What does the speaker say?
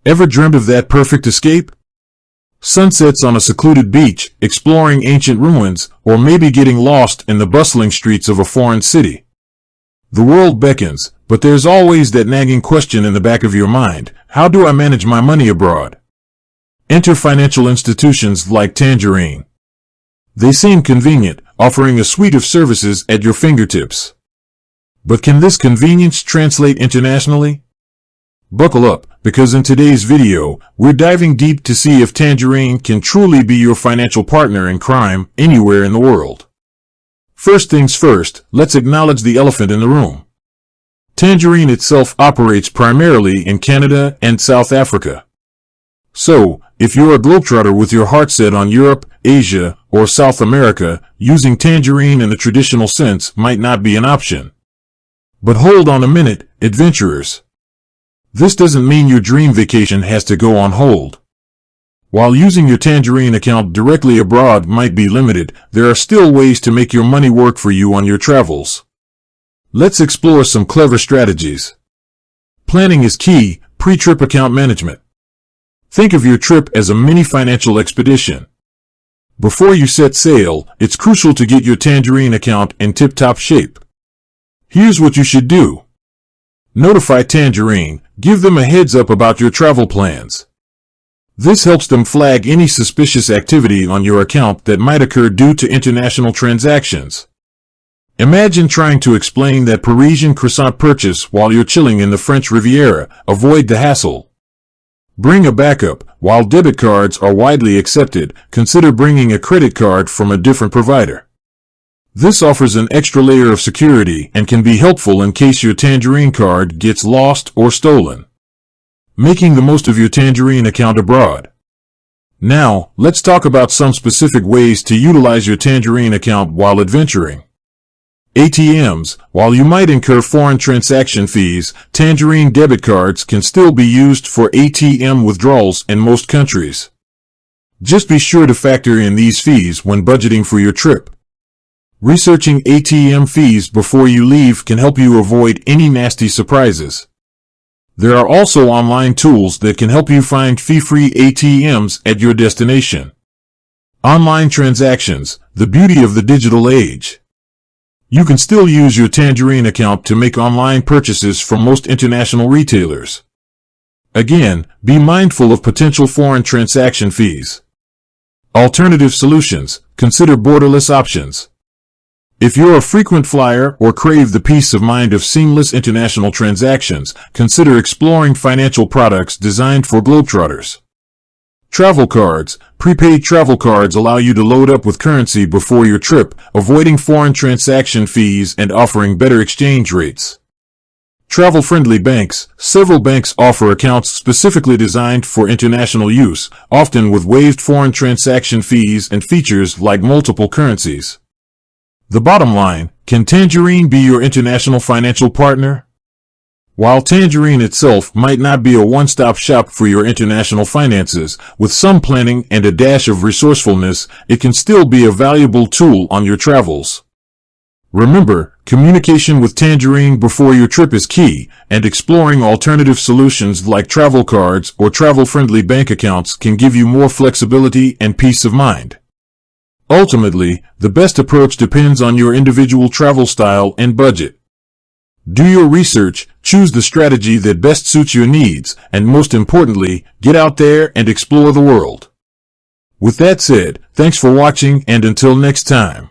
Ever dreamt of that perfect escape? Sunsets on a secluded beach, exploring ancient ruins, or maybe getting lost in the bustling streets of a foreign city. The world beckons, but there's always that nagging question in the back of your mind: how do I manage my money abroad? Enter financial institutions like Tangerine. They seem convenient, offering a suite of services at your fingertips. But can this convenience translate internationally? Buckle up, because in today's video, we're diving deep to see if Tangerine can truly be your financial partner in crime anywhere in the world. First things first, let's acknowledge the elephant in the room. Tangerine itself operates primarily in Canada and South Africa. So, if you're a globetrotter with your heart set on Europe, Asia, or South America, using Tangerine in the traditional sense might not be an option. But hold on a minute, adventurers. This doesn't mean your dream vacation has to go on hold. While using your Tangerine account directly abroad might be limited, there are still ways to make your money work for you on your travels. Let's explore some clever strategies. Planning is key. Pre-trip account management. Think of your trip as a mini financial expedition. Before you set sail, it's crucial to get your Tangerine account in tip-top shape. Here's what you should do. Notify Tangerine. Give them a heads up about your travel plans. This helps them flag any suspicious activity on your account that might occur due to international transactions. Imagine trying to explain that Parisian croissant purchase while you're chilling in the French Riviera. Avoid the hassle. Bring a backup. While debit cards are widely accepted, consider bringing a credit card from a different provider. This offers an extra layer of security and can be helpful in case your Tangerine card gets lost or stolen. Making the most of your Tangerine account abroad. Now, let's talk about some specific ways to utilize your Tangerine account while adventuring. ATMs. While you might incur foreign transaction fees, Tangerine debit cards can still be used for ATM withdrawals in most countries. Just be sure to factor in these fees when budgeting for your trip. Researching ATM fees before you leave can help you avoid any nasty surprises. There are also online tools that can help you find fee-free ATMs at your destination. Online transactions. The beauty of the digital age. You can still use your Tangerine account to make online purchases from most international retailers. Again, be mindful of potential foreign transaction fees. Alternative solutions. Consider borderless options. If you're a frequent flyer or crave the peace of mind of seamless international transactions, consider exploring financial products designed for globetrotters. Travel cards. Prepaid travel cards allow you to load up with currency before your trip, avoiding foreign transaction fees and offering better exchange rates. Travel-friendly banks. Several banks offer accounts specifically designed for international use, often with waived foreign transaction fees and features like multiple currencies. The bottom line, can Tangerine be your international financial partner? While Tangerine itself might not be a one-stop shop for your international finances, with some planning and a dash of resourcefulness, it can still be a valuable tool on your travels. Remember, communication with Tangerine before your trip is key, and exploring alternative solutions like travel cards or travel-friendly bank accounts can give you more flexibility and peace of mind. Ultimately, the best approach depends on your individual travel style and budget. Do your research, choose the strategy that best suits your needs, and most importantly, get out there and explore the world. With that said, thanks for watching, and until next time.